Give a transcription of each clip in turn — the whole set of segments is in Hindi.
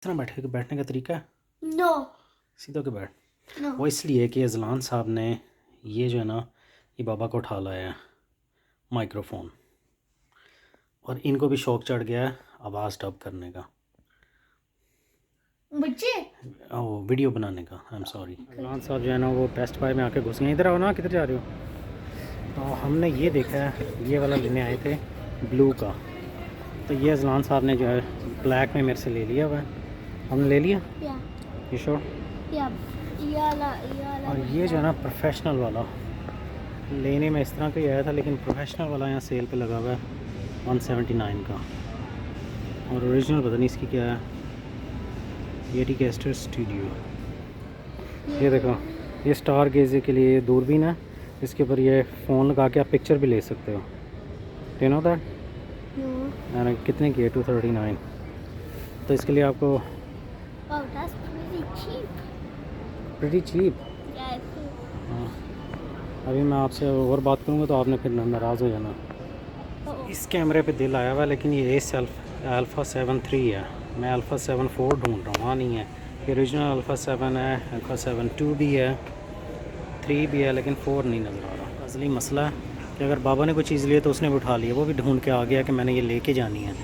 इस तरह बैठने का तरीका है, नो सीधा के बैठ। नो वो इसलिए कि अजलान साहब ने ये जो है ना, ये बाबा को उठा लाया है माइक्रोफोन, और इनको भी शौक चढ़ गया है आवाज़ डब करने का, बच्चे ओ वीडियो बनाने का। I am sorry. अजलान साहब जो है ना, वो बेस्ट बाय में आके घुस गए। इधर आओ ना, किधर जा रहे हो? तो हमने ये देखा है, ये वाला लेने आए थे ब्लू का, तो ये अजलान साहब ने जो है ब्लैक में मेरे से ले लिया हुआ है। हमने ले लिया, या ये श्योर? और ये जो है ना प्रोफेशनल वाला लेने में इस तरह का ही आया था, लेकिन प्रोफेशनल वाला यहाँ सेल पे लगा हुआ है 179 का, और ओरिजिनल पता नहीं इसकी क्या है। येटिकेस्टर स्टूडियो, ये देखो, ये स्टार गेज़र के लिए दूरबीन है, इसके ऊपर ये फ़ोन लगा के आप पिक्चर भी ले सकते हो। You know that? मैंने कितने की है? 239। तो इसके लिए आपको प्रीटी चीप। हाँ, अभी मैं आपसे और बात करूँगा तो आपने फिर नाराज़ हो जाना। इस कैमरे पे दिल आया हुआ है, लेकिन ये एस अल्फ़ा 7 III है। मैं अल्फ़ा 7 4 ढूंढ रहा हूँ, वहाँ नहीं है। ये ओरिजिनल अल्फ़ा 7 है, अल्फ़ा 7 2 भी है, 3 भी है, लेकिन 4 नहीं नज़र आ रहा। असली मसला है कि अगर बाबा ने कोई चीज़ ली है तो उसने भी उठा लिया, वो भी ढूंढ के आ गया कि मैंने ये लेके जानी है,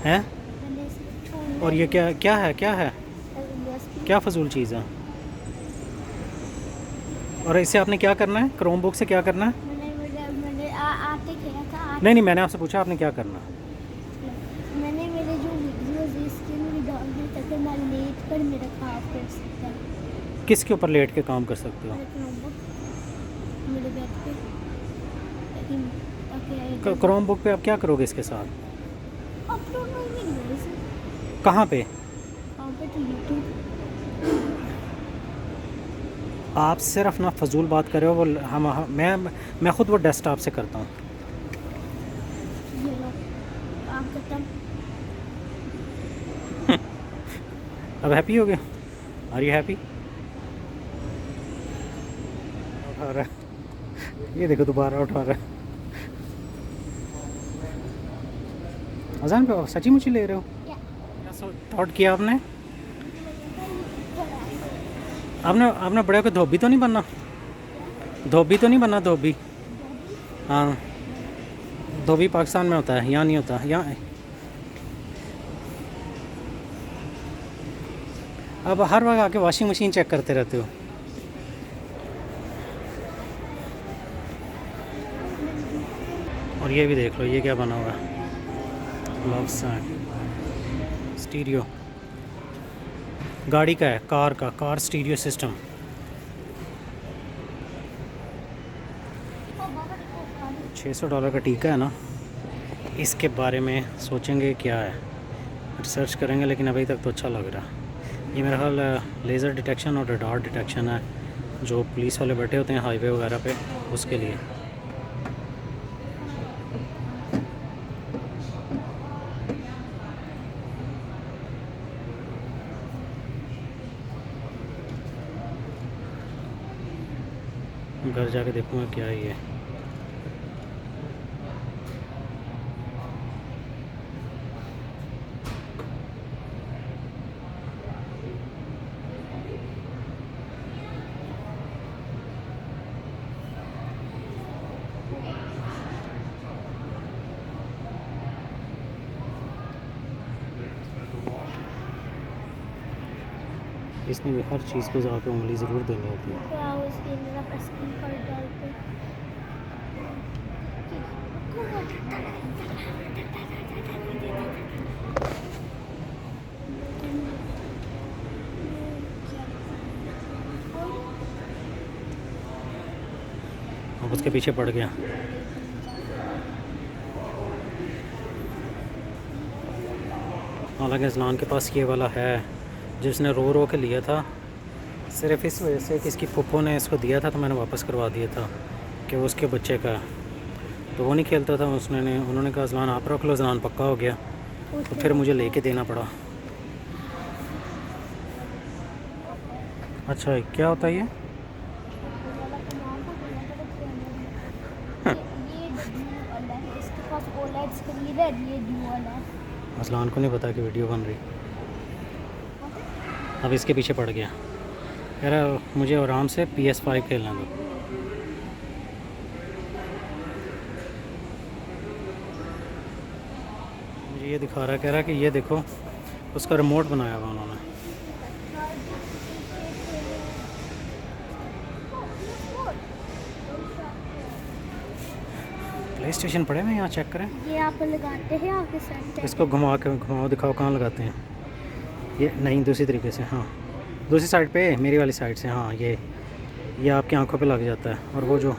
हैं? और ये क्या क्या है, क्या है, क्या फजूल चीज़ है? और इससे आपने क्या करना है? क्रोम बुक से क्या करना है? आटे खेला था नहीं, मैंने आपसे पूछा आपने क्या करना है। मैंने मेरे जो वीडियोस इसके में डाल दिए ताकि मैं लेट कर मेरा काम कर सकता हूँ। किसके ऊपर लेट के काम कर सकते हो? मेरे Chromebook, मेरे बेड पे ताकि क्रोम बुक पे आप क्या करोगे इसके साथ? अपलोड नहीं है इसे कहाँ पे? कहाँ पे? तो यूट्यूब। आप सिर्फ ना फजूल बात कर रहे हो। वो मैं ख़ुद वो डेस्कटॉप से करता हूँ। ये लो काम खत्म। अब हैप्पी हो गया? Are you happy? उठा रहा है, ये देखो दोबारा उठा रहा है। अजान पे सच्ची मुची ले रहे हो? या क्या थॉट किया आपने? आपने आपने बड़े को धोबी तो नहीं बनना? धोबी तो नहीं बनना? धोबी, हाँ, धोबी पाकिस्तान में होता है, यहाँ नहीं होता। यहाँ अब हर वक्त आके वॉशिंग मशीन चेक करते रहते हो। और ये भी देख लो, ये क्या बना हुआ है, लव साइन स्टीरियो, गाड़ी का है, कार का, कार स्टीरियो सिस्टम। $600 का टीका है ना, इसके बारे में सोचेंगे क्या है, रिसर्च करेंगे, लेकिन अभी तक तो अच्छा लग रहा है। ये मेरा ख्याल लेज़र डिटेक्शन और रडार डिटेक्शन है, जो पुलिस वाले बैठे होते हैं हाईवे वगैरह पे, उसके लिए। घर जाके देखूँगा क्या है ये। इसने भी हर चीज़ को जाके उंगली ज़रूर देनी होती है। क्या उसके मेरा स्क्रीन पर डालते अब उसके पीछे पड़ गया। हालांकि अजलान के पास ये वाला है, जिसने रो रो के लिया था, सिर्फ इस वजह से कि इसकी फुप्पो ने इसको दिया था, तो मैंने वापस करवा दिया था कि वो उसके बच्चे का, तो वो नहीं खेलता था। उन्होंने कहा अजलान आप रख लो, अजलान पक्का हो गया, तो फिर मुझे लेके देना पड़ा। अच्छा, क्या होता है ये? इसके पास OLED स्क्रीन है, ये ड्यूअल है। अजलान को नहीं पता कि वीडियो बन रही। अब इसके पीछे पड़ गया, कह रहा मुझे आराम से PS5 खेलना दो। मुझे ये दिखा रहा है, कह रहा है कि ये देखो उसका रिमोट बनाया हुआ उन्होंने। प्ले स्टेशन पड़े हुए यहाँ, चेक करें। ये आप लगाते हैं आपके साथ? इसको घुमा के घुमाओ, दिखाओ कहाँ लगाते हैं। ये नहीं, दूसरी तरीके से, हाँ दूसरी साइड पे, मेरी वाली साइड से, हाँ ये आपकी आंखों पे लग जाता है। और वो जो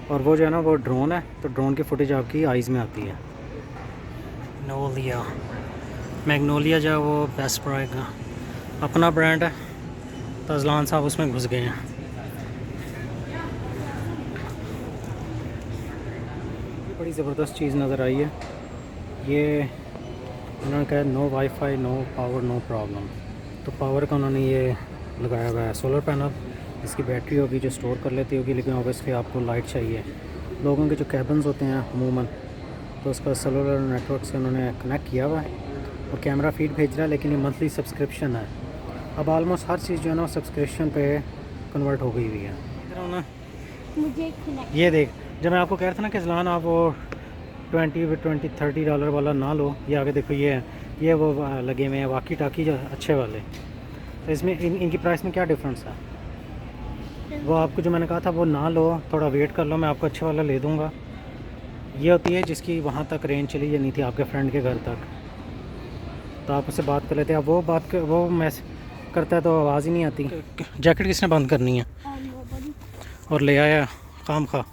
और वो जो है ना, वो ड्रोन है, तो ड्रोन की फुटेज आपकी आइज़ में आती है। मैग्नोलिया जो है वो बेस्ट प्राइस का अपना ब्रांड है, तो अजलान साहब उसमें घुस गए हैं। बड़ी ज़बरदस्त चीज़ नज़र आई है। ये उन्होंने कहा no wifi, no power, no problem. तो पावर का उन्होंने ये लगाया हुआ है सोलर पैनल, इसकी बैटरी होगी जो स्टोर कर लेती होगी, लेकिन ऑब्वियसली आपको लाइट चाहिए। लोगों के जो कैबिन्स होते हैं अमूमन, तो उसका सेलुलर नेटवर्क से उन्होंने कनेक्ट किया हुआ है और कैमरा फीड भेज रहा है, लेकिन ये मंथली सब्सक्रिप्शन है। अब आलमोस्ट हर चीज़ जो है ना सब्सक्रिप्शन पे कन्वर्ट हो गई हुई है। मुझे ये देख, जब मैं आपको कह रहा था ना कि ज़लान आप वो $20-30 वाला ना लो, ये आगे देखो ये वो लगे हुए हैं वाकी टाकी जो अच्छे वाले। तो इसमें इनकी प्राइस में क्या डिफरेंस है? वो आपको जो मैंने कहा था वो ना लो, थोड़ा वेट कर लो, मैं आपको अच्छे वाला ले दूँगा। ये होती है जिसकी वहाँ तक रेंज चली जानी थी आपके फ्रेंड के घर तक, तो आप उससे बात कर लेते हैं। अब वो मैस करता है तो आवाज़ ही नहीं आती। जैकेट किसने बंद करनी है? और ले आया खाम खा।